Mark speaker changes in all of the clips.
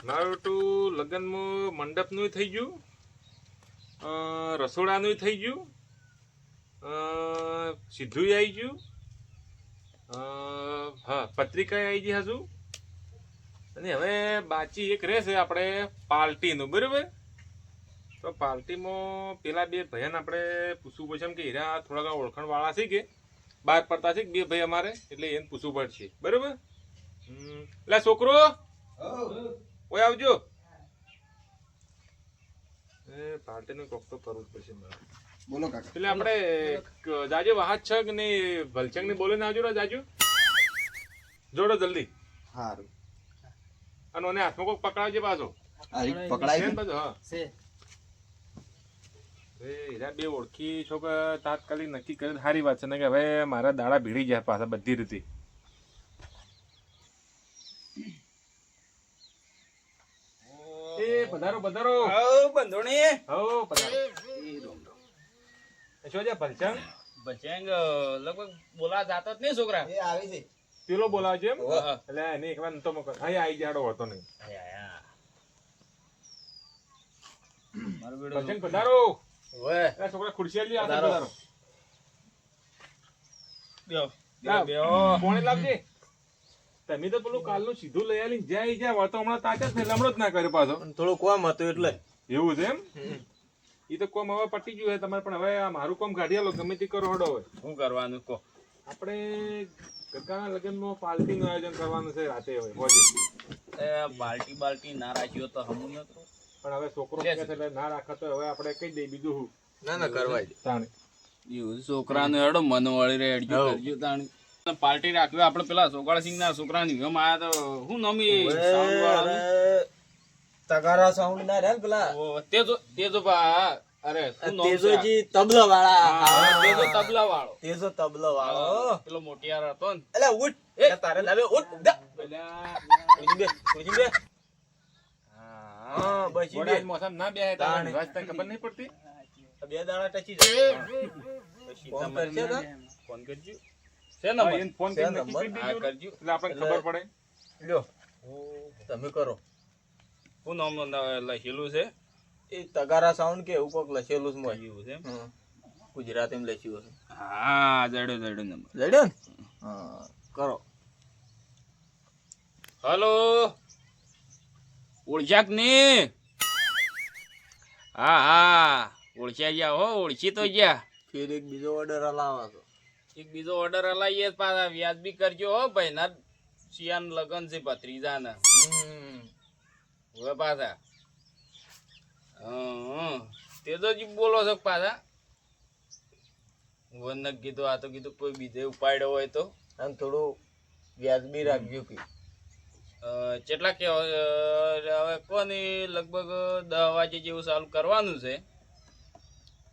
Speaker 1: મારું તો લગ્નમાં મંડપનું થઈ ગયું, રસોડાનું થઈ ગયું, સીધું આવી ગયું, હા પત્રિકા આવી ગઈ હજુ. અને હવે બાકી એક રહેશે આપણે પાર્ટીનું, બરાબર? તો પાર્ટીમાં પેલા બે ભાઈને આપણે પૂછવું પડશે એમ કે હીરા થોડા ઓળખાણ વાળા છે કે બહાર પડતા છે કે બે ભાઈ અમારે, એટલે એને પૂછવું પડશે, બરાબર? એટલે છોકરો ઓય આવજો. એ પાર્ટીનું કોક તો કરવું જ પડશે મારે.
Speaker 2: બોલો કાકા.
Speaker 1: એટલે આપણે જાજો વાહત છે કે નહીં ભલચંગ ને બોલીને આવજો રે જાજો. જોડો જલ્દી.
Speaker 2: હારું.
Speaker 1: અને ઓને હાથમાં કોક પકડાવજે પાછો.
Speaker 2: પકડાય
Speaker 1: છે પાછો, હા. હીરા બે ઓળખી છો કે તાત્કાલિક નક્કી કર્યું સારી વાત છે ને કે હવે મારા દાડા ભીડી જાય પાછા બધી રીતે. એ પધારો પધારો.
Speaker 3: બંધોણી
Speaker 1: હો પધારો. શું છે ભલચંગ?
Speaker 3: બચેંગ લગભગ બોલા જાતો જ નહીં છોકરા.
Speaker 2: એ આવી છે.
Speaker 1: પેલો બોલાવજો એમ?
Speaker 3: હા.
Speaker 1: એટલે એને એકવાર નતો મોકલ. હા આવી જાડો હતો નહીં.
Speaker 3: મારું બેડું
Speaker 1: ભલચંગ પધારો.
Speaker 3: ઓય
Speaker 1: એ છોકરા ખુરશી લઈ આવજો.
Speaker 3: પધારો.
Speaker 1: પધારો.
Speaker 3: બેહો બેહો
Speaker 1: કોણે લાવજે? તમે તો પેલું કાલનું સીધું લઈ આલી જ્યાં વળતો હમણાં તાકે જ ને લમડો જ ના કર્યો પાછો.
Speaker 3: થોડું કોમ હતું એટલે
Speaker 1: એવું છે એમ? ઈ તો કોમ હવે પટી ગયું છે તમારે, પણ હવે આ મારું કોમ કાઢી આલો ગમે તે કરો હડો હોય.
Speaker 3: શું કરવાનું કો
Speaker 1: આપણે ગગાના લગ્નમાં પાર્ટીનું આયોજન કરવાનું છે રાતે હવે મોજે.
Speaker 3: એ બાલ્ટી ના રાખ્યો તો હમું નતું
Speaker 1: પણ હવે છોકરો કહે છે એટલે ના રાખે તો હવે આપણે કહી દઈએ બીજું શું
Speaker 3: ના કરવાય
Speaker 1: તાણે.
Speaker 3: એવું છોકરાને હેડો મન વાળી રે હેડજો કરજો તાણી પાર્ટી રાખવી આપણે પેલા સોગાળસિંહ ના છોકરાની ગમ આયા તો હું નમી સાઉન્ડ વાળા
Speaker 4: તગારા સાઉન્ડ ના રે પેલા
Speaker 3: તેજો પા અરે શું નામ છે?
Speaker 4: તેજોજી તબલા વાળા
Speaker 3: હા, તેજો તબલા વાળો
Speaker 4: તેજો તબલા વાળો
Speaker 3: પેલો મોટિયાર હતો ને
Speaker 4: એટલે ઉઠ
Speaker 3: એ
Speaker 4: તારે લાવે ઉઠ દા
Speaker 1: પેલા
Speaker 4: ઉઠી બે હા બસ ઈ બે
Speaker 1: ઘોડાની મોસામાં ના બેહાય તાણે
Speaker 4: તાણે.
Speaker 1: વાત તને ખબર નહીં પડતી?
Speaker 4: બે દાડા ટચી જાય
Speaker 3: પછી
Speaker 4: ફોન
Speaker 3: તમને
Speaker 4: કરશે તો?
Speaker 3: ફોન કરજો છે
Speaker 1: હા,
Speaker 3: નંબર
Speaker 1: એને ફોન
Speaker 4: છે
Speaker 1: કરીને નક્કી
Speaker 4: નંબર?
Speaker 1: કરી
Speaker 3: હા
Speaker 1: દેજો
Speaker 3: કરજો
Speaker 1: એટલે આપણને ખબર પડે.
Speaker 4: લ્યો તમે કરો
Speaker 3: શું નામ લખેલું છે
Speaker 4: એ તગારા સાઉન્ડ કે એવું કોક લખેલું છે મોય
Speaker 3: એવું છે એમ?
Speaker 4: ગુજરાતીમાં લખ્યું છે
Speaker 3: હા જડ્યો નંબર
Speaker 4: જડ્યો ને હા કરો
Speaker 3: હલો ઓળખ્યા કે નહીં? હા ઓળખ્યા ગયા હો ઓળખી તો ગયા
Speaker 4: ફેર એક બીજો ઓર્ડર હલાવા છો
Speaker 3: એક બીજો ઓર્ડર હલાવીએ પાછા વ્યાજબી કરજો હો ભાઈ ના શિયાન લગન છે ભત્રીજાના હવે પાછા તેજોજી બોલો છો પાછા વન કીધું આ તો કીધું કોઈ બીજે ઉપાડ્યો હોય તો
Speaker 4: અને થોડું વ્યાજબી રાખજો કે
Speaker 3: કેટલા કે હવે કોની લગભગ 10 વાગે જેવું ચાલુ કરવાનું છે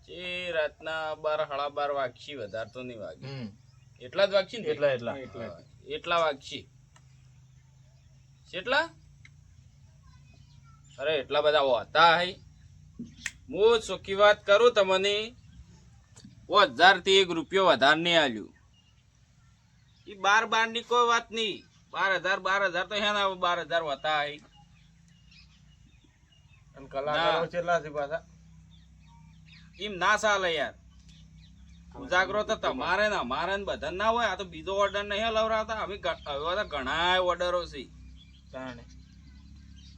Speaker 3: જે રાતના 12 વાગશી વધારે તો નહીં વાગે એટલા જ વાગશી ને
Speaker 4: એટલા
Speaker 3: એટલા વાગશી કેટલા અરે એટલા બધા હોતા હઈ હું ચોખ્ખી વાત કરું તમને 1000 થી 1 રૂપિયો વધારે નહીં આલ્યું એ 12 ની કોઈ વાત નહીં 12,000 તો હે ને 12,000 હોતા હઈ
Speaker 4: અને કલાકારો કેટલા છે પાછા
Speaker 3: એમ ના ચાલે યાર ઉજાગરો તો તમારે ને અમારે ને બધા ના હોય આ તો બીજો ઓર્ડર નહીં લવરાતા હવે તો ઘણા ઓર્ડરો છે
Speaker 4: તાણે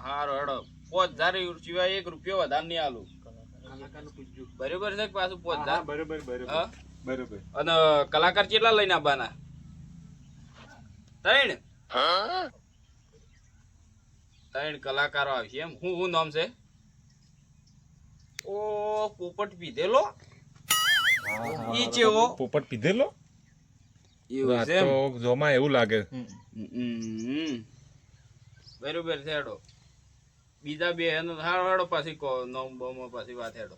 Speaker 3: હારો હેડો 5,000 સિવાય 1 રૂપિયો વધારે નહીં આલું
Speaker 1: કલાકારનું પૂછજો.
Speaker 3: બરોબર છે કે પાછું 5,000
Speaker 1: હા, બરોબર બરોબર
Speaker 3: હા?
Speaker 1: બરોબર.
Speaker 3: અને કલાકાર કેટલા લઈને આવવાના 3 કલાકારો આવશે એમ હું નામ છે ઓ પોપટ પીધેલો ઈ ચેવો
Speaker 1: પોપટ પીધેલો?
Speaker 3: એવું
Speaker 1: આ
Speaker 3: છે એમ
Speaker 1: તો જોમાં એવું લાગે.
Speaker 3: બરોબર છે હેડો બીજા બે હેનો હારો હેડો પાછી કો નોમ બોમો પાછી વાત હેડો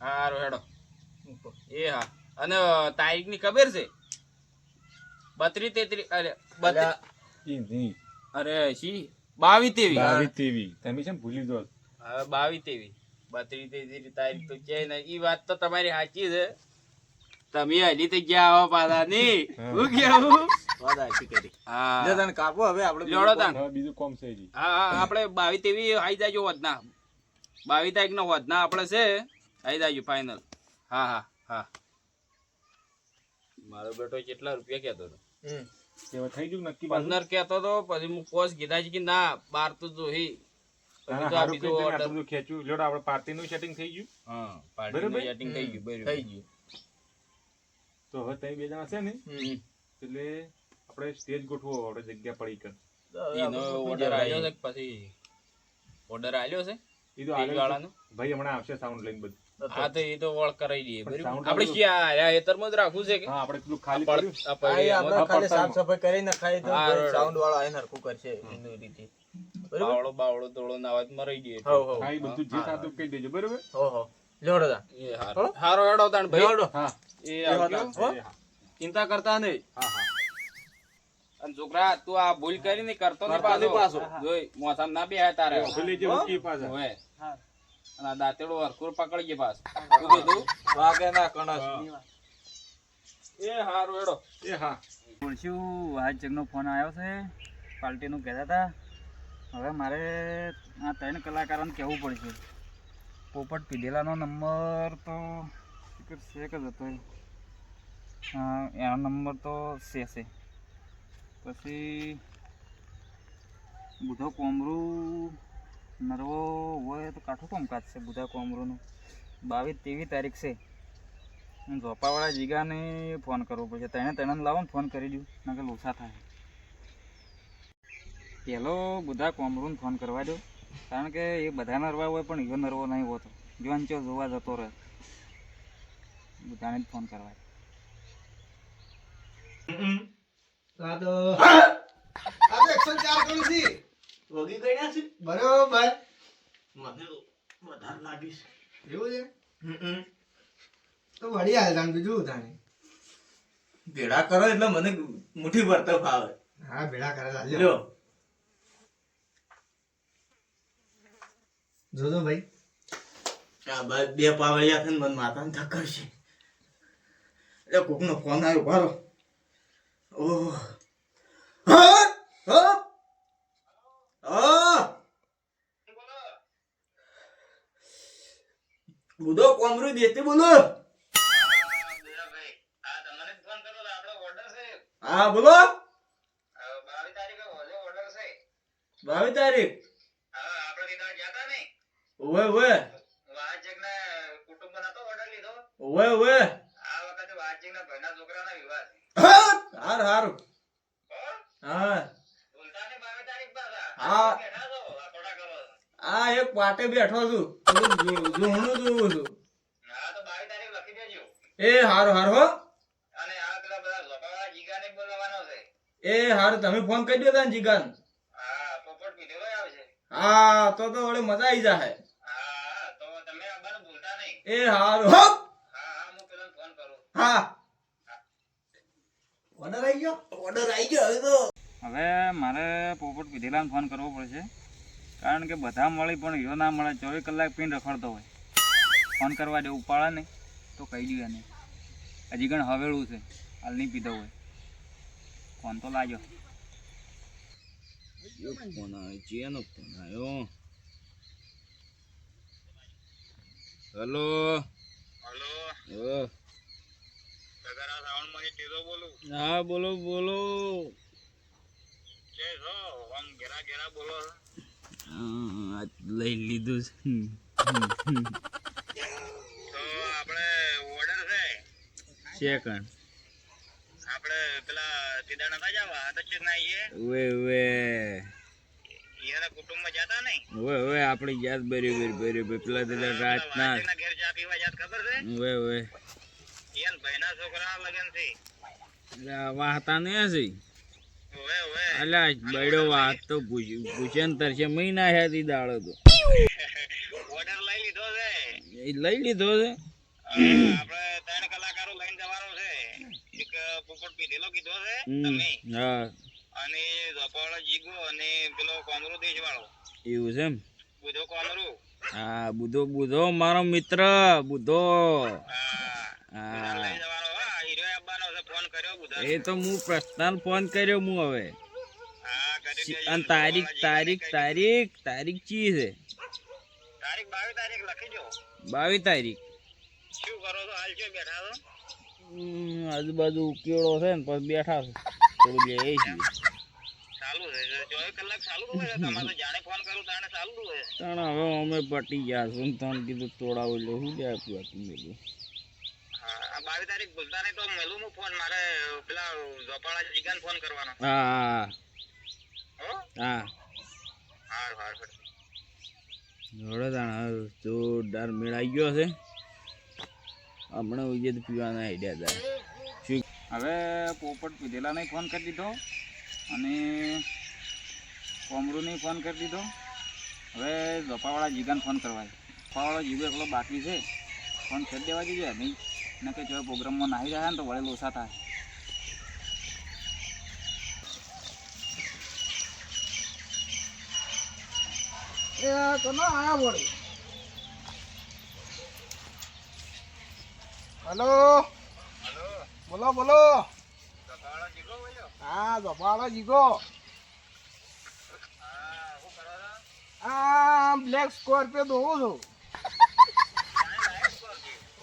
Speaker 3: હારો હેડો એ હા અને તારીખ ની ખબર છે 32 33 અરે 32
Speaker 1: ઈ નહીં.
Speaker 3: અરે શી 22 23
Speaker 1: 22 તમે કેમ ભૂલી દો?
Speaker 3: હવે 22 23 32 33 તારીખ તો ક્યાંય નહીં ઈ વાત તો તમારી સાચી છે તમે હજી તો ગયા આવો પાછા ની હું કેવું
Speaker 4: વાત આખી કરી
Speaker 3: હા
Speaker 4: લે તને કાપો હવે આપણે
Speaker 3: જોડો તાન
Speaker 1: હવે બીજું કોમ છે હજી.
Speaker 3: હા હા આપણે 22 તેવી આવી જાજો વધના 22 તારીખ નો વધના આપણે છે આવી જાજો ફાઇનલ હા હા હા મારો બેટો કેટલા રૂપિયા કહેતો હતો
Speaker 4: હમ.
Speaker 1: તે હવે થઈ ગયું નક્કી પાછું?
Speaker 3: 15 કહેતો હતો પછી હું પોસ કીધા છે કે ના 12 તો જોહી
Speaker 1: ના,
Speaker 3: પછી
Speaker 1: ના,
Speaker 3: તો આ
Speaker 1: હારું
Speaker 3: બીજો
Speaker 1: કર્યું તમે
Speaker 3: order.
Speaker 1: આટલું બધું ખેંચ્યું. લ્યો તો આપણે પાર્ટીનું સેટિંગ થઈ ગયું.
Speaker 3: હા પાર્ટીનું
Speaker 1: બરાબર?
Speaker 3: સેટિંગ થઈ ગયું બરાબર
Speaker 4: થઈ ગયું
Speaker 1: તો હવે તમે બે જણા છે ને
Speaker 4: હમ.
Speaker 1: એટલે આપણે સ્ટેજ ગોઠવો આપણે જગ્યા પડી કર.
Speaker 3: એનો ઓર્ડર આવ્યો છે કે પછી ઓર્ડર આવ્યો છે
Speaker 1: ઈ તો
Speaker 3: સ્ટેજ
Speaker 1: આગળ
Speaker 3: વાળાનો
Speaker 1: ભાઈ હમણાં આવશે સાઉન્ડ લઈને બધું.
Speaker 3: હા તો એ તો વળ કરાવી દઈએ બરાબર
Speaker 1: sound
Speaker 3: આપણે
Speaker 1: વાળું-
Speaker 3: ક્યાં હેતરમાં જ રાખવું છે કે
Speaker 1: હા આપણે પેલું ખાલી
Speaker 3: આ
Speaker 1: કર્યું.
Speaker 3: પડ- આ
Speaker 4: આ
Speaker 3: પડી
Speaker 4: એ આપણે
Speaker 1: આ
Speaker 4: ખાલી સાફ
Speaker 1: પડતાલમાં.
Speaker 4: સફાઈ કરીને ખાઈ તો
Speaker 3: હા, બરાબર.
Speaker 4: સાઉન્ડ વાળો આઈને હરખું કરશે એની રીતે બરાબર
Speaker 3: બાવળો બાવળો તોડો ના હોય તો મરાઈ દઈએ
Speaker 4: હો હો
Speaker 1: હા, ઈ બધું જે થતું કહી દેજો બરોબર.
Speaker 4: હો હો લેવડો તા
Speaker 3: એ હારો હારો હેડો તાણ ભાઈ
Speaker 4: લેવડો
Speaker 1: હા
Speaker 3: એ
Speaker 4: એ
Speaker 3: આવજો.
Speaker 4: હતા. હો?
Speaker 1: એ હા.
Speaker 3: ચિંતા કરતા નહીં
Speaker 1: હા હા
Speaker 3: અને છોકરા તું આ ભૂલ કરી ને કરતો ને
Speaker 4: કરતો નહીં
Speaker 3: પાછો
Speaker 4: પાછો.
Speaker 3: જોઈ મોસામ ના બે તારે
Speaker 1: પેલી જે ઉકી પાછા.
Speaker 3: હોય અને આ દાંતેડો હરખુર પકડી ગયે પાછો શું કીધું
Speaker 4: વાગે ના કણસ
Speaker 3: એ હારો હેડો
Speaker 1: એ હા
Speaker 5: બોલશું આજ જગનો ફોન આવ્યો છે પાર્ટીનું કહેતા હતા હવે મારે આ 3 કલાકારોને કહેવું પડશે પોપટ પીધેલાનો નંબર તો છે કે જ હતો એનો નંબર તો છે પછી બુધો કોમરું નરવો હોય તો કાઠું કામકાજ છે બુધા કોમરુંનું 22-23 તારીખ છે ઝોપાવાળા જીગાને ફોન કરવો પડશે તેને લાવો ને ફોન કરી દઉં ના કે લોસા થાય પહેલો બધા કોમરૂને ફોન કરવા દો કારણ કે એ બધા નરવા હોય પણ એવો નરવો નહીં હોતો જોન ચો જોવા જતો રહે બધાને જ ફોન કરવા
Speaker 2: એક્શન ચાર કરું છી
Speaker 4: વગી કઈ છે
Speaker 2: બરોબર
Speaker 4: મને તો વધારે લાગીશ
Speaker 2: એવું છે તો વળી હાલ તાણ બીજું તાણે
Speaker 4: ભેડા કરો એટલે મને મુઠ્ઠી ભર તો ફાવે
Speaker 2: હા ભેળા કરેલા લ્યો
Speaker 4: લ્યો
Speaker 2: જોજો ભાઈ
Speaker 4: આ બે પાવળિયા થઈને મને માથાને ધક્કર છે એટલે કોકનો ફોન આવ્યો ભારો ઓહ હા હા હા બુધો કોમરું દેતી બોલો હા બોલો 22 તારીખ ઓવે ઓવે ઓવે ઓવે હાર હાર હા હા આ એક પાટે બેઠો છું જોણું જોઉં છું એ હારું હારું હો એ હારું તમે ફોન કરી દો તા જીગાન હા તો વળી મજા આવી જાય એ હારું હો હા ઓર્ડર આવી ગયો હવે તો
Speaker 5: હવે મારે પોપટ પીધેલાને ફોન કરવો પડશે કારણ કે બધા મળી પણ હીરો ના મળે 24 કલાક પીને રખડતો હોય ફોન કરવા દે ઉપાડે ને તો કહી દઉં એને હજી ગણ હવેળું છે હાલ નહીં પીધો હોય ફોન તો લાજો
Speaker 3: ફોન આવ્યો જેનો ફોન આવ્યો હેલો હા બોલો બોલો હા, આજ લઈ લીધું છે સેકન્ડ ઓવે આપણી યાદ બરાબર પેલા પેલા રાતના ઓવે વાહતા ને હશે અલ્યા બડો વાત તો પૂછે ને તરશે મહિના હે દી દાડો તો એ લઈ લીધો છે હા એવું છે એમ હા બુધો મારો મિત્ર બુધો હા એ તો હું પર્સનલ ફોન કર્યો હું હવે અને તારીખ ચી છે 22 તારીખ આજુબાજુ ઉકેળો છે ને પછી બેઠા છે થોડું લે છીએ તણ હવે અમે પટી ગયા છું તણ કીધું તોડાવું એટલે શું લે આપ્યું હતું મેલું હા હા જોડે તાણ જોરદાર મેળાઈ ગયો છે હમણાં ઉજે તો પીવાના આઈડિયા હતા શું
Speaker 5: હવે પોપટ પીધેલાને ફોન કરી દીધો અને કોમરૂને ફોન કરી દીધો. હવે ધોપાવાળા જીગાને ફોન કરવા ધોપાવાળો જીગો એકલો બાકી છે ફોન કરી દેવા જોઈએ નહીં ને કે જો પ્રોગ્રામમાં નાહી રહ્યા ને તો વળે લોસા થાય.
Speaker 2: હલો બોલો બોલો હા ધોપાળો જીગો આ બ્લેક સ્કોર્પિયો દોવું છું.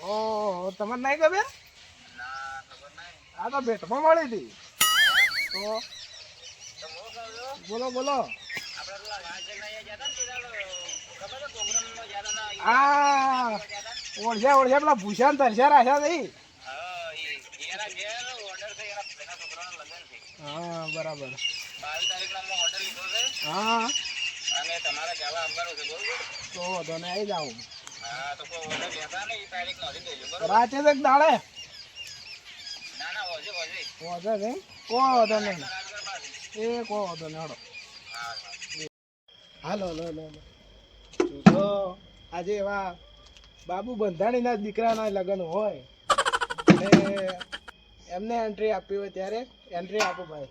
Speaker 2: ઓહો તમને નહીં ખબર? હા તો ભેટમાં મળી હતી તો બોલો બોલો. હા ઓળખ્યા પેલા ભૂષણ તરસ્યા રાખ્યા નહીં. હા બરાબર. હા તો વાંધો ને આવી જાઉં રાતે જ દાડે વાંધો ને કો વાંધો નહીં એ કો વાંધો ને હડો. હાલો લો લો તો આજે એવા બાબુ બંધાણીના દીકરાના લગ્ન હોય અને એમને એન્ટ્રી આપવી હોય ત્યારે એન્ટ્રી આપો ભાઈ.